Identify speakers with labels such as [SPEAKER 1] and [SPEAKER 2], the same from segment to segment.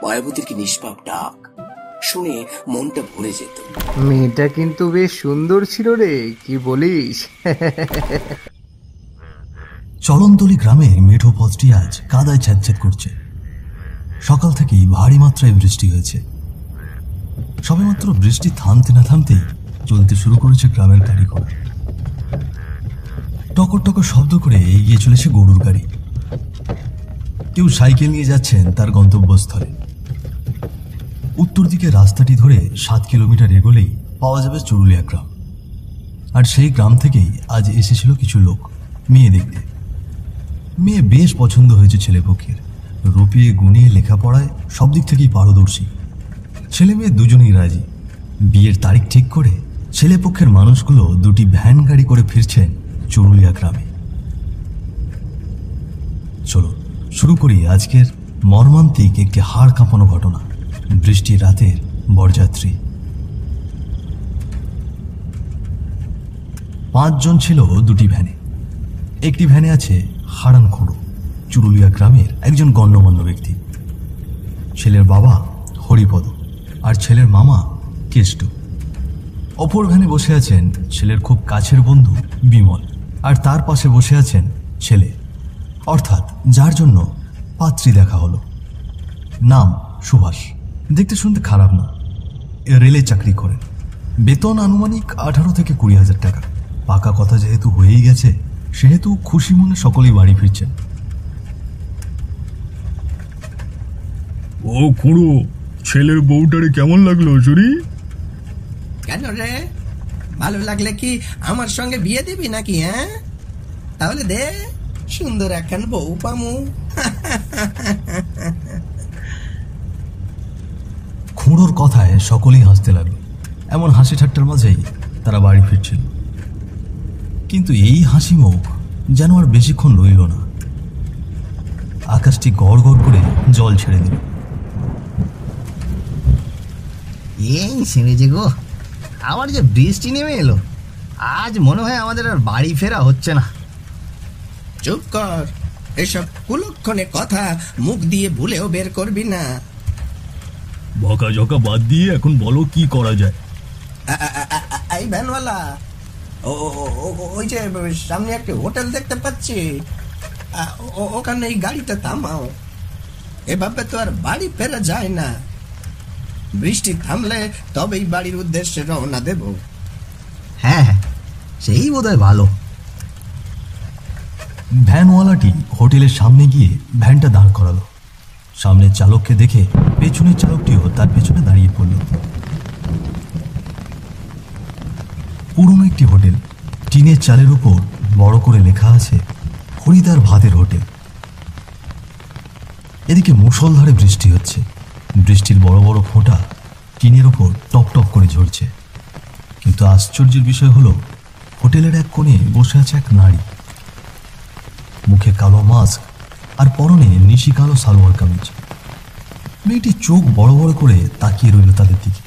[SPEAKER 1] মায়াবতীর কি নিষ্পাপ ডাক শুনে মনটা ভরে যেত।
[SPEAKER 2] মেয়েটা কিন্তু বেশ সুন্দর ছিল রে, কি বলিস?
[SPEAKER 3] চলনতলি গ্রামের মেঠো পথটি আজ কাদায় ছ্যাঁতছ্যাঁত করছে। সকাল থেকেই ভারী মাত্রায় বৃষ্টি হয়েছে। সবেমাত্র বৃষ্টি থামতে না থামতেই চলতে শুরু করেছে গ্রামের গাড়ি ঘোড়া। টকর টকর শব্দ করে এগিয়ে চলেছে গরুর গাড়ি। কেউ সাইকেল নিয়ে যাচ্ছেন তার গন্তব্যস্থলে। উত্তর দিকে রাস্তাটি ধরে 7 কিলোমিটার এগোলেই পাওয়া যাবে চুরুলিয়া গ্রাম। আর সেই গ্রাম থেকেই আজ এসেছিল কিছু লোক মেয়ে দেখতে। মেয়ে বেশ পছন্দ হয়েছে ছেলেপক্ষের। রূপে গুণে লেখাপড়ায় সব দিক থেকেই পারদর্শী। ছেলে মেয়ে দুজনেই রাজি। বিয়ের তারিখ ঠিক করে ছেলেপক্ষের মানুষগুলো 2টি ভ্যান গাড়ি করে ফিরছেন চুরুলিয়া গ্রামে। চলো শুরু করি আজকের মর্মান্তিক একটি হাড় কাঁপানো ঘটনা, বৃষ্টির রাতের বরযাত্রী। 5 জন ছিল 2টি ভ্যানে। একটি ভ্যানে আছে হারান খুঁড়ো, চুরুলিয়া গ্রামের একজন গণ্যমান্য ব্যক্তি। ছেলের বাবা হরিপদ আর ছেলের মামা কেষ্ট। অপর ভ্যানে বসে আছেন ছেলের খুব কাছের বন্ধু বিমল, আর তার পাশে বসে আছেন ছেলে, অর্থাৎ যার জন্য পাত্রী দেখা হলো। নাম সুভাষ। দেখতে শুনতে খারাপ না, রেলে চাকরি করেন। বেতন আনুমানিক 18 থেকে 20 হাজার টাকা। পাকা কথা যেহেতু হয়েই গেছে সেহেতু খুশি মনে সকলেই বাড়ি ফিরছেন।
[SPEAKER 4] ও খুড়ো, ছেলের বউটারে কেমন লাগলো চুরি?
[SPEAKER 5] কেন রে, ভালো লাগলে কি আমার সঙ্গে বিয়ে দিবি নাকি? হ্যাঁ, তাহলে দে, সুন্দর একখান বউ পামু।
[SPEAKER 3] খুঁড়োর কথায় সকলেই হাসতে লাগলো। এমন হাসি ঠাট্টার মাঝেই তারা বাড়ি ফিরছিল। কিন্তু এই হাসি মুখ যেন আর বেশিক্ষণ রইল না। আকাশটি গড় গড় করে জল ছেড়ে দিল।
[SPEAKER 6] এই সেরেছে গো, আবার যে বৃষ্টি নেমে এলো। আজ মনে হয় আমাদের আর বাড়ি ফেরা হচ্ছে না।
[SPEAKER 5] চুপ কর, এসব কুলক্ষণে কথা মুখ দিয়ে ভুলেও বের করবি না।
[SPEAKER 4] বকা ঝকা বাদ দিয়ে এখন বলো কি করা যায়।
[SPEAKER 5] এই ভ্যানওয়ালা, ওই যে সামনে একটা হোটেল দেখতে পাচ্ছি, ওখানে এই গাড়িটা থামাও। এভাবে তো আর বাড়ি ফেরা যায় না। বৃষ্টি থামলে তবেই বাড়ির উদ্দেশ্যে রওনা দেব।
[SPEAKER 6] হ্যাঁ হ্যাঁ, সেই বোধহয় ভালো।
[SPEAKER 3] ভ্যানওয়ালাটি হোটেলের সামনে গিয়ে ভ্যানটা দাঁড় করালো। সামনের চালককে দেখে পেছনের চালকটিও তার পেছনে দাঁড়িয়ে পড়ল। পুরনো একটি হোটেল, টিনের চালের উপর বড় করে লেখা আছে হরিদার ভাতের হোটেল। এদিকে মুষলধারে বৃষ্টি হচ্ছে। বৃষ্টির বড় বড় ফোঁটা টিনের ওপর টপ টপ করে ঝরছে। কিন্তু আশ্চর্যের বিষয় হলো হোটেলের এক কোণে বসে আছে এক নারী। মুখে কালো মাস্ক আর পরনে নিশি কালো সালোয়ার কামিজ। মেয়েটি চোখ বড় বড় করে তাকিয়ে রইল তাদের দিকে।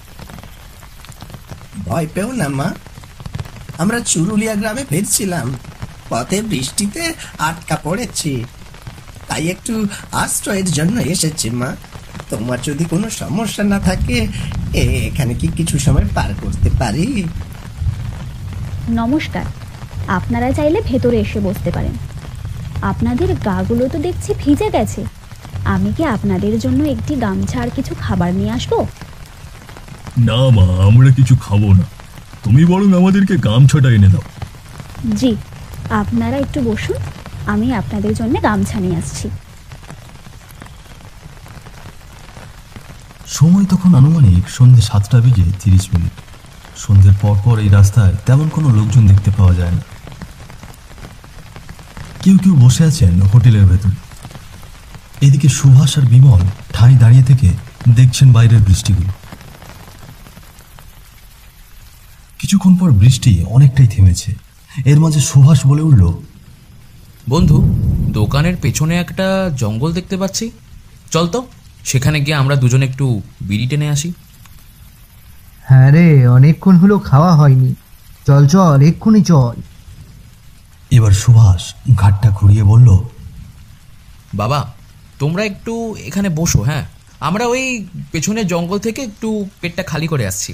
[SPEAKER 5] ভয় পেও না মা, আমরা চুরুলিয়া গ্রামে ফিরছিলাম, পথে বৃষ্টিতে আটকা পড়েছি, তাই একটু আশ্রয়ের জন্য এসেছি মা। তোমার যদি কোনো সমস্যা না থাকে এখানে কি কিছু সময় পার করতে পারি?
[SPEAKER 7] নমস্কার, আপনারা চাইলে ভেতরে এসে বসতে পারেন। আপনাদের গাগুলো তো দেখছি ভিজে গেছে। আমি কি আপনাদের জন্য একটি গামছা আর কিছু খাবার নিয়ে আসবো?
[SPEAKER 4] না মা, আমরা কিছু খাবো না, তুমি বরং আমাদেরকে গামছাটা এনে দাও।
[SPEAKER 7] জি, আপনারা একটু বসুন, আমি আপনাদের জন্য গামছা নিয়ে আসছি।
[SPEAKER 3] সময় তখন আনুমানিক সন্ধ্যে 7:30। সন্ধ্যের পরপর এই রাস্তায় তেমন কোনো লোকজন দেখতে পাওয়া যায় না। কেউ কেউ বসে আছেন হোটেলের ভেতরে। এদিকে সুভাষ আর বিমল ঠাঁই দাঁড়িয়ে থেকে দেখছেন বাইরের বৃষ্টিগুলো। কিছুক্ষণ পর বৃষ্টি অনেকটাই থেমেছে। এর মাঝে সুভাষ বলে উঠল,
[SPEAKER 8] বন্ধু, দোকানের পেছনে একটা জঙ্গল দেখতে পাচ্ছি, চল তো সেখানে গিয়ে আমরা দুজনে একটু বিড়ি টেনে আসি।
[SPEAKER 2] হ্যাঁ রে, অনেকক্ষণ হলো খাওয়া হয়নি, চল চল এক্ষুনি চল।
[SPEAKER 3] এবার সুভাষ ঘাটটা ঘুরিয়ে বলল,
[SPEAKER 8] বাবা তোমরা একটু এখানে বসো, হ্যাঁ আমরা ওই পেছনের জঙ্গল থেকে একটু পেটটা খালি করে আসছি।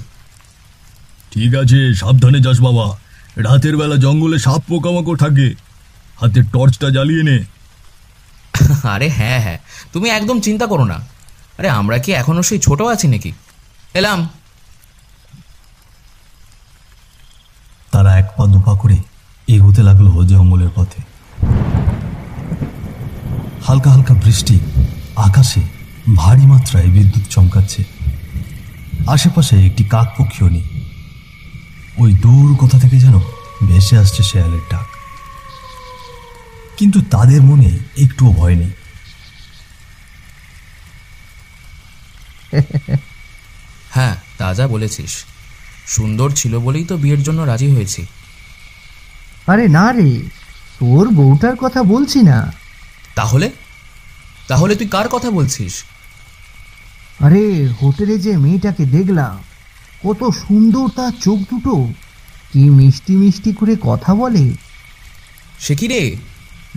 [SPEAKER 4] ঠিক আছে, সাবধানে যাস বাবা। রাতের বেলা জঙ্গলে সাপ পোকামাকড় থাকে, হাতের টর্চটা জ্বালিয়ে নে।
[SPEAKER 8] আরে হ্যাঁ হ্যাঁ, তুমি একদম চিন্তা করো না। আরে আমরা কি এখনো সেই ছোট আছি নাকি? এলাম।
[SPEAKER 3] তারা এক পা দুপা করে এগোতে লাগলো জঙ্গলের পথে। হালকা হালকা বৃষ্টি, আকাশে ভারী মাত্রায় বিদ্যুৎ চমকাচ্ছে। আশেপাশে একটি কাকপক্ষীও নেই। ওই দূর কোথা থেকে যেন ভেসে আসছে শেয়ালের ডাক, কিন্তু তাদের মনে একটুও ভয় নেই।
[SPEAKER 8] হ্যাঁ, তা যা বলেছিস, সুন্দর ছিল বলেই তো বিয়ের জন্য রাজি হয়েছি।
[SPEAKER 2] আরে না রে, তোর বউটার কথা বলছি না।
[SPEAKER 8] তাহলে তাহলে তুই কার কথা বলছিস?
[SPEAKER 2] আরে হোটেলে যে মেয়েটাকে দেখলাম, কত সুন্দর তার চোখ দুটো, কি মিষ্টি মিষ্টি করে কথা বলে।
[SPEAKER 8] সে কি রে,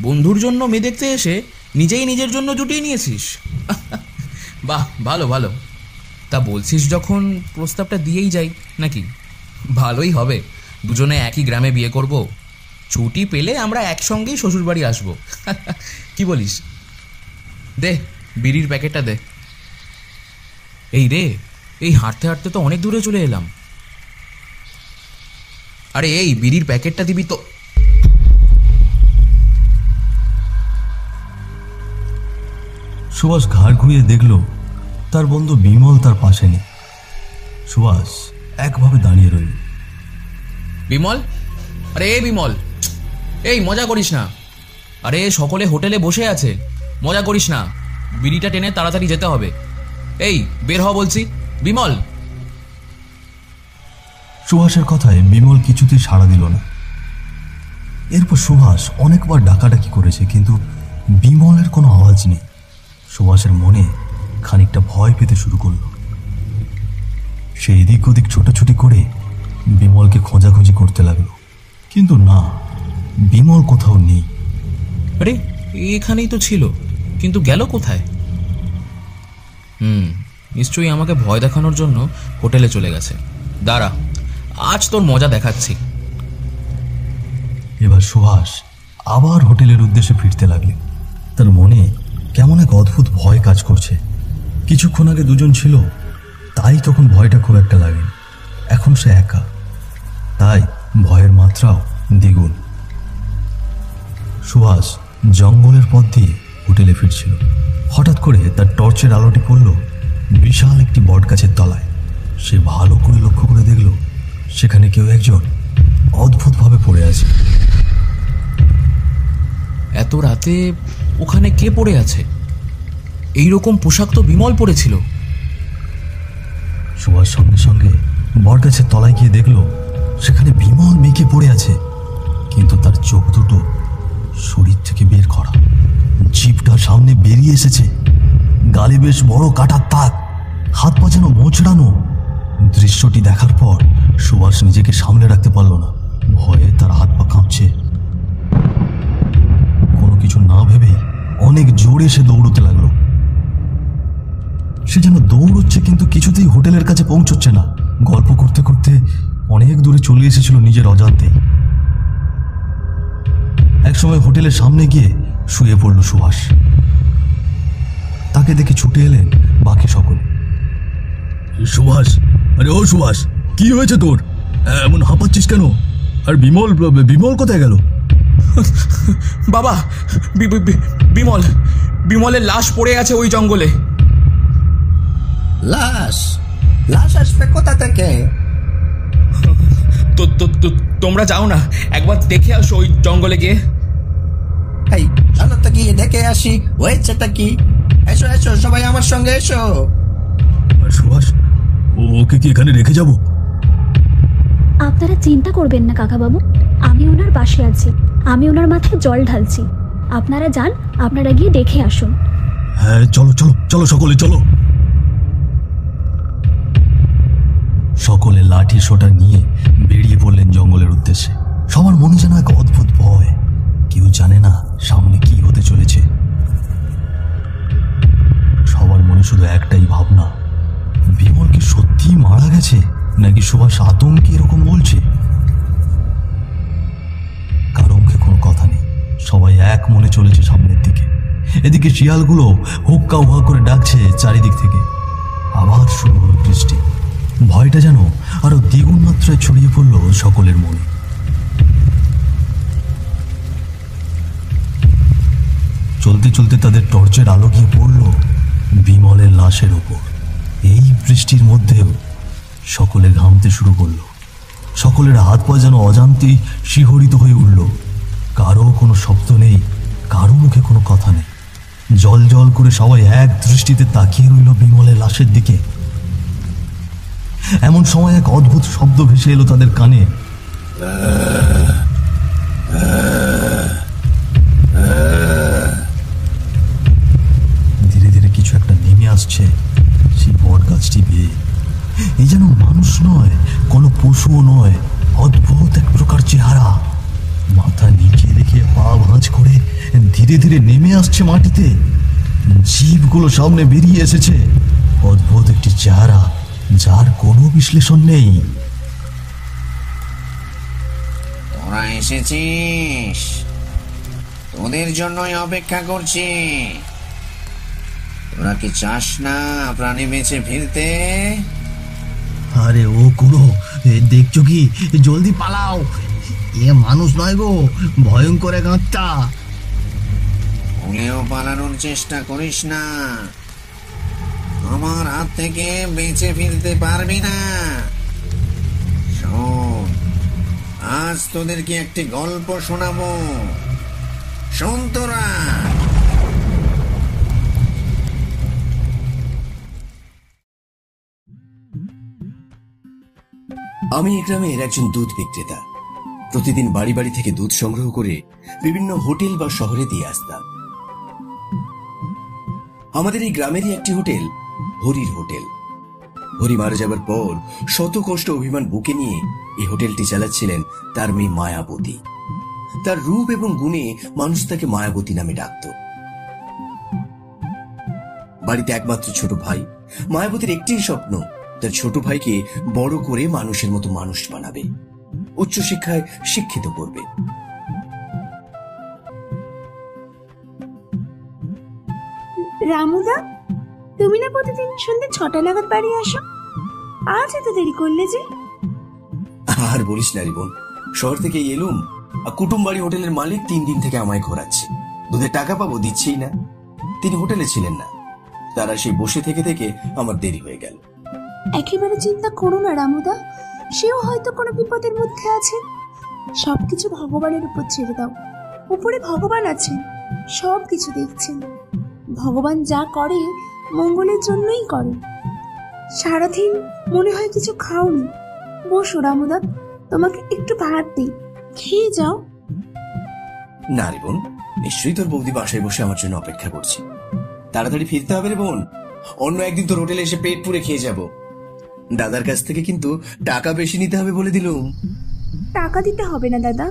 [SPEAKER 8] বন্ধুর জন্য মেয়ে দেখতে এসে নিজেই নিজের জন্য জুটিয়ে নিয়েছিস? বাহ, ভালো ভালো। তা বলছিস যখন, প্রস্তাবটা দিয়েই যাই নাকি? ভালোই হবে, দুজনে একই গ্রামে বিয়ে করব, ছুটি পেলে আমরা একসঙ্গেই শ্বশুরবাড়ি আসবো। কি বলিস? দে বিড়ির প্যাকেটটা দে। এই রে, এই হাঁটতে হাঁটতে তো অনেক দূরে চলে এলাম। আরে এই বিড়ির প্যাকেটটা দিবি তো।
[SPEAKER 3] সুভাষ ঘাড় ঘুরিয়ে দেখল তার বন্ধু বিমল তার পাশে নেই। সুভাষ একভাবে দাঁড়িয়ে রইল।
[SPEAKER 8] বিমল, আরে এই বিমল, এই মজা করিস না। আরে সকলে হোটেলে বসে আছে, মজা করিস না। বিড়িটা টেনে তাড়াতাড়ি যেতে হবে। এই বের হ বলছি, বিমল।
[SPEAKER 3] সুভাষের কথায় বিমল কিছুতেই সাড়া দিল না। এরপর সুভাষ অনেকবার ডাকাডাকি করেছে, কিন্তু বিমলের কোনো আওয়াজ নেই। সুভাষের মনে খানিকটা ভয় পেতে শুরু করল। সে এদিক ওদিক ছোটাছুটি করে বিমলকে খোঁজাখুঁজি করতে লাগলো, কিন্তু না, বিমল কোথাও নেই।
[SPEAKER 8] আরে এখানেই তো ছিল, কিন্তু গেল কোথায়? নিশ্চয়ই আমাকে ভয় দেখানোর জন্য হোটেলে চলে গেছে। দাঁড়া, আজ তোর মজা দেখাচ্ছি।
[SPEAKER 3] এবার সুভাষ আবার হোটেলের উদ্দেশ্যে ফিরতে লাগলেন। তার মনে কেমন এক অদ্ভুত ভয় কাজ করছে। কিছুক্ষণ আগে দুজন ছিল, তাই তখন ভয়টা খুব একটা লাগেনি। এখন সে একা, তাই ভয়ের মাত্রাও দ্বিগুণ। সুভাষ জঙ্গলের পথ দিয়ে হোটেলে ফিরছিল। হঠাৎ করে তার টর্চের আলোটি পড়ল বিশাল একটি বট গাছের তলায়। সে ভালো করে লক্ষ্য করে দেখল সেখানে কেউ একজন অদ্ভুতভাবে পড়ে আছে।
[SPEAKER 8] এত রাতে ওখানে কে পড়ে আছে? এইরকম পোশাক তো বিমল পরেছিল।
[SPEAKER 3] সুভাষ সঙ্গে সঙ্গে বট গাছের তলায় গিয়ে দেখল সেখানে বিমল মেঘে পড়ে আছে, কিন্তু তার চোখ দুটো শরীর থেকে বের করা, জিভটা সামনে বেরিয়ে এসেছে, গালে বেশ বড় কাটার দাগ, হাত পা যেন মোচড়ানো। দৃশ্যটি দেখার পর সুভাষ নিজেকে সামলে রাখতে পারল না। ভয়ে তার হাত পা কাঁপছে। কোনো কিছু না ভেবে অনেক জোরে সে দৌড়তে লাগলো। সে যেন দৌড়চ্ছে, কিন্তু কিছুতেই হোটেলের কাছে পৌঁছচ্ছে না। গল্প করতে করতে অনেক দূরে চলে এসেছিল নিজের অজান্তেই। একসময় হোটেলের সামনে গিয়ে শুয়ে পড়ল সুভাষ। তাকে দেখে ছুটে এলেন বাকি সকলে।
[SPEAKER 4] সুভাষ, আরে ও সুভাষ, কি হয়েছে তোর? এমন হাঁপাচ্ছিস কেন? আর বিমল, বিমল কোথায় গেল?
[SPEAKER 8] বাবা, বিমল, বিমলের লাশ পড়ে আছে ওই জঙ্গলে।
[SPEAKER 5] লাশ? লাশ আসবে কোথা থেকে?
[SPEAKER 8] তোমরা যাও না, একবার দেখে আসো ওই জঙ্গলে গিয়ে।
[SPEAKER 5] এই চলো তো গিয়ে দেখে আসি হয়েছেটা কি। এসো এসো, সবাই আমার সঙ্গে এসো।
[SPEAKER 4] সুভাষ, ওকে কি এখানে রেখে যাব?
[SPEAKER 7] আপনারা চিন্তা করবেন না কাকাবাবু, আমি ওনার পাশে আছি, আমি ওনার মাথায় জল ঢালছি। আপনারা যান, আপনারা গিয়ে দেখে আসুন।
[SPEAKER 3] হ্যাঁ চলো চলো চলো, সকলে চলো। সকলে লাঠি সোটা নিয়ে বেরিয়ে পড়লেন জঙ্গলের উদ্দেশ্যে। সবার মনে যেন এক অদ্ভুত ভয়, কেউ জানে না সামনে কি হতে চলেছে। সবার মনে শুধু একটাই ভাবনা, বিমল কি সত্যি মারা গেছে নাকি সুভাষ আতঙ্কে এরকম বলছে। কারো মুখে কোনো কথা নেই, সবাই এক মনে চলেছে সামনের দিকে। এদিকে শিয়ালগুলো হুক্কা হুয়া করে ডাকছে চারিদিক থেকে। আবার শুরু হলো বৃষ্টি। ভয়টা যেন আরো দ্বিগুণ মাত্রায় ছড়িয়ে পড়ল সকলের মনে। চলতে চলতে তাদের টর্চের আলো গিয়ে পড়ল বিমলের লাশের ওপর। এই বৃষ্টির মধ্যেও সকলে ঘামতে শুরু করলো। সকলের হাত পা যেন অজান্তেই শিহরিত হয়ে উঠল। কারো কোনো শব্দ নেই, কারো মুখে কোনো কথা নেই। জল জল করে সবাই এক দৃষ্টিতে তাকিয়ে রইল বিমলের লাশের দিকে। এমন সময় এক অদ্ভুত শব্দ ভেসে এলো তাদের কানে। ধীরে ধীরে কিছু একটা নেমে আসছে সেই বট গাছটি বেয়ে। এই যেন মানুষ নয়, কোনো পশুও নয়, অদ্ভুত এক প্রকার চেহারা। মাথা নিচে রেখে পা ভাঁজ করে ধীরে ধীরে নেমে আসছে মাটিতে। জীবগুলো সামনে বেরিয়ে এসেছে। অদ্ভুত একটি চেহারা, যার কোনো বিশ্লেষণ নেই।
[SPEAKER 1] তোরা এসেছিস, তোদের জন্যই অপেক্ষা করছি। তোরা কি চাস না প্রাণী বেঁচে ফিরতে?
[SPEAKER 6] আরে ও কুড়ো, দেখছো কি? জলদি পালাও, এ মানুষ নয় গো, ভয়ঙ্কর এক আত্মা।
[SPEAKER 1] ভুলেও পালানোর চেষ্টা করিস না, আমার হাত থেকে বেঁচে ফিরতে পারবি না। শোন, আজ তোদেরকে একটি গল্প শোনাবো, শোন তোরা। আমি এই গ্রামের একজন দুধ বিক্রেতা। প্রতিদিন বাড়ি বাড়ি থেকে দুধ সংগ্রহ করে বিভিন্ন হোটেল বা শহরে দিয়ে আসতাম। আমাদের এই গ্রামেরই একটি হোটেল হরির হোটেল। হরি মারা যাবার পর শত কষ্ট অভিমান বুকে নিয়ে এই হোটেলটি চালাচ্ছিলেন তার মেয়ে মায়াবতী। তার রূপ এবং গুণে মানুষ তাকে মায়াবতী নামে ডাকত। বাড়িতে একমাত্র ছোট ভাই। মায়াবতীর একটি স্বপ্ন, তার ছোট ভাইকে বড় করে মানুষের মতো মানুষ বানাবে, উচ্চশিক্ষায় শিক্ষিত করবে।
[SPEAKER 9] রামুদা, তুমি না প্রতিদিন সন্ধ্যে 6টা নাগাদ বাড়ি আসো, আজ এত দেরি করলে যে?
[SPEAKER 1] আর বলিস না রে বোন, শহর থেকে এলুম, আর কুটুমবাড়ি হোটেলের মালিক 3 দিন থেকে আমায় ঘোরাচ্ছে। দুধের টাকা পাবো, দিচ্ছেই না। তিনি হোটেলে ছিলেন না, তারা সেই বসে থেকে থেকে আমার দেরি হয়ে গেল।
[SPEAKER 9] একেবারে চিন্তা করো না রামুদা, সেও হয়তো কোনো বিপদের মধ্যে আছে। সবকিছু ভগবানের উপর ছেড়ে দাও। উপরে ভগবান আছেন, সব কিছু দেখছেন। ভগবান যা করে মঙ্গলের জন্যই করে। সারাদিন মনে হয় কিছু খাওনি। বসো রামুদা, তোমাকে একটু ভাত দিই, খেয়ে যাও।
[SPEAKER 1] না রে বোন, নিশ্চয়ই তোর বৌদি বাসায় বসে আমার জন্য অপেক্ষা করছে। তাড়াতাড়ি ফিরতে হবে রে বোন, অন্য একদিন তোর হোটেলে এসে পেট পুরে খেয়ে যাব। দাদার কাছ থেকে কিন্তু টাকা বেশি নিতে হবে বলে দিলুম।
[SPEAKER 9] টাকা দিতে হবে না দাদা,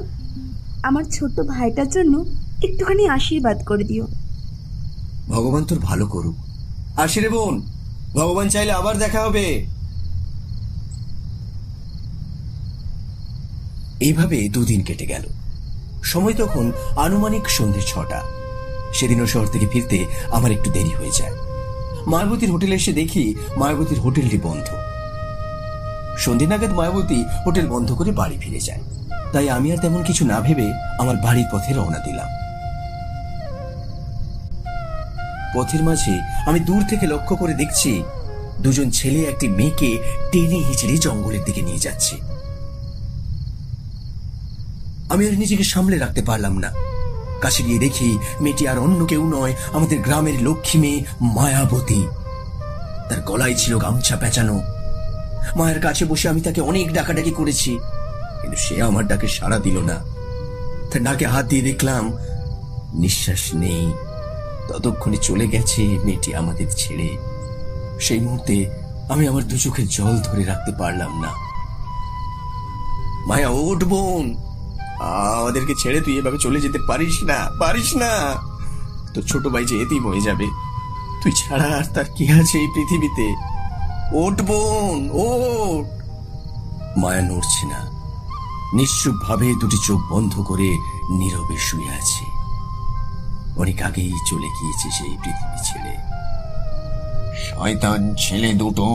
[SPEAKER 9] আমার ছোট ভাইটার জন্য একটুখানি আশীর্বাদ করে দিও।
[SPEAKER 1] ভগবান তোর ভালো করুক। আসি রে বোন, ভগবান চাইলে আবার দেখা হবে। এইভাবে 2 দিন কেটে গেল। সময় তখন আনুমানিক সন্ধ্যে 6টা। সেদিনও শহর থেকে ফিরতে আমার একটু দেরি হয়ে যায়। মায়াবতীর হোটেলে এসে দেখি মায়াবতীর হোটেলটি বন্ধ। সন্ধ্যে নাগাদ মায়াবতী হোটেল বন্ধ করে বাড়ি ফিরে যায়। তাই আমি আর তেমন কিছু না ভেবে আমার বাড়ির পথে রওনা দিলাম। পথের মাঝে আমি দূর থেকে লক্ষ্য করে দেখছি 2জন ছেলে একটি মেয়েকে টেনে হিচড়ে জঙ্গলের দিকে নিয়ে যাচ্ছে। আমি আর নিজেকে সামলে রাখতে পারলাম না। কাছে গিয়ে দেখি মেয়েটি আর অন্য কেউ নয়, আমাদের গ্রামের লক্ষ্মী মেয়ে মায়াবতী। তার গলায় ছিল গামছা পেঁচানো। মায়ের কাছে বসে আমি তাকে অনেক ডাকাডাকি করেছি, কিন্তু সে আমার ডাকে সাড়া দিল না। তার নাকে হাত দিয়ে দেখলাম নিঃশ্বাস নেই। ততক্ষণে চলে গেছে মেয়েটি আমাদের ছেড়ে। সেই মুহূর্তে আমি আমার 2 চোখের জল ধরে রাখতে পারলাম না। মায়া, ওঠ বোন, আমাদেরকে ছেড়ে তুই এভাবে চলে যেতে পারিস না, পারিস না। তোর ছোট ভাই যে এতিম হয়ে যাবে, তুই ছাড়া আর তার কি আছে এই পৃথিবীতে? ওঠ বোন, ওঠ। মায়া নড়ছে না, নিশ্চুপ ভাবে দুটি চোখ বন্ধ করে নীরবে শুয়ে আছে। অনেক আগেই চলে গিয়েছে সেই পৃথিবী ছেড়ে।
[SPEAKER 5] শয়তান ছেলে দুটো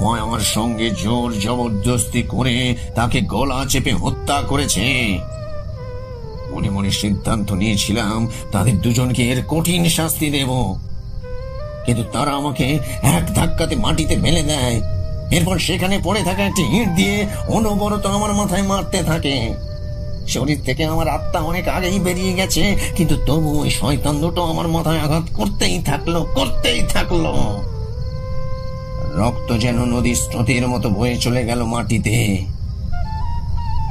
[SPEAKER 5] মায়ার সঙ্গে জোর জবরদস্তি করে তাকে গলা চেপে হত্যা করেছে। মনে মনে সিদ্ধান্ত নিয়েছিলাম তাদের দুজনকে এর কঠিন শাস্তি দেব, কিন্তু তারা আমাকে এক ধাক্কাতে মাটিতে ফেলে দেয়। এরপর সেখানে পড়ে থাকা একটি ইট দিয়ে অনবরত আমার মাথায় মারতে থাকে। শরীর থেকে আমার আত্মা অনেক আগেই বেরিয়ে গেছে, কিন্তু তবু ওই শয়তান দুটো আমার মাথায় আঘাত করতেই থাকলো। রক্ত যেন নদীর স্রোতের মতো বয়ে চলে গেল মাটিতে।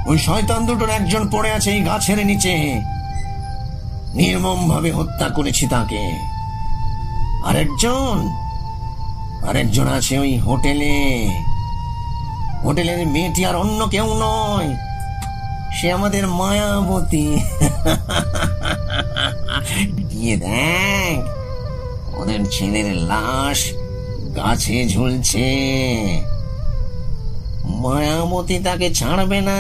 [SPEAKER 5] ওই শয়তান দুটোর একজন পড়ে আছে এই গাছের নিচে, নির্মম ভাবে হত্যা করেছি তাকে। আরেকজন আছে ওই হোটেলের মেয়েটি আর অন্য কেউ নয়, সে আমাদের মায়াবতী। গিয়ে দেখ, ওদের ছেলের লাশ গাছে ঝুলছে। মায়াবতী তাকে ছাড়বে না,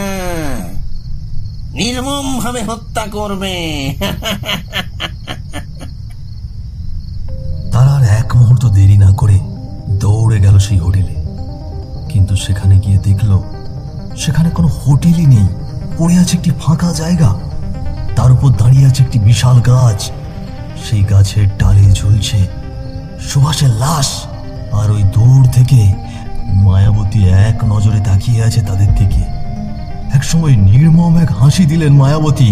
[SPEAKER 5] নির্মম ভাবে হত্যা করবে।
[SPEAKER 3] তারা আর এক মুহূর্ত দেরি না করে দৌড়ে গেল সেই হোটেলে। কিন্তু সেখানে গিয়ে দেখল সেখানে কোনো হোটেলই নেই, পড়ে আছে একটি ফাঁকা জায়গা। তার উপর দাঁড়িয়ে আছে একটি বিশাল গাছ। সেই গাছের ডালে ঝুলছে সুভাষের লাশ। আর ওই দূর থেকে মায়াবতী এক নজরে তাকিয়ে আছে তাদের দিকে। একসময় নির্মম এক হাসি দিলেন মায়াবতী।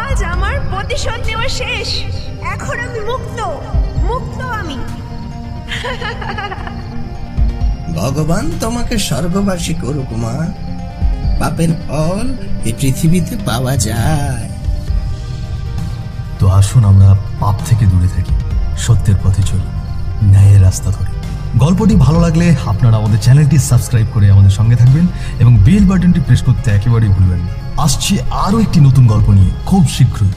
[SPEAKER 9] আজ আমার প্রতিশোধ নেওয়া শেষ, এখন আমি মুক্ত আমি।
[SPEAKER 5] ভগবান তোমাকে স্বর্গবাসী করুক মা। পাপের ফল এই পৃথিবীতে পাওয়া যায়।
[SPEAKER 3] তো আসুন আমরা পাপ থেকে দূরে থাকি, সত্যের পথে চলি, ন্যায়ের রাস্তা ধরে। গল্পটি ভালো লাগলে আপনারা আমাদের চ্যানেলটি সাবস্ক্রাইব করে আমাদের সঙ্গে থাকবেন এবং বেল বাটনটি প্রেস করতে একেবারেই ভুলবেন না। আসছি আরও একটি নতুন গল্প নিয়ে খুব শীঘ্রই।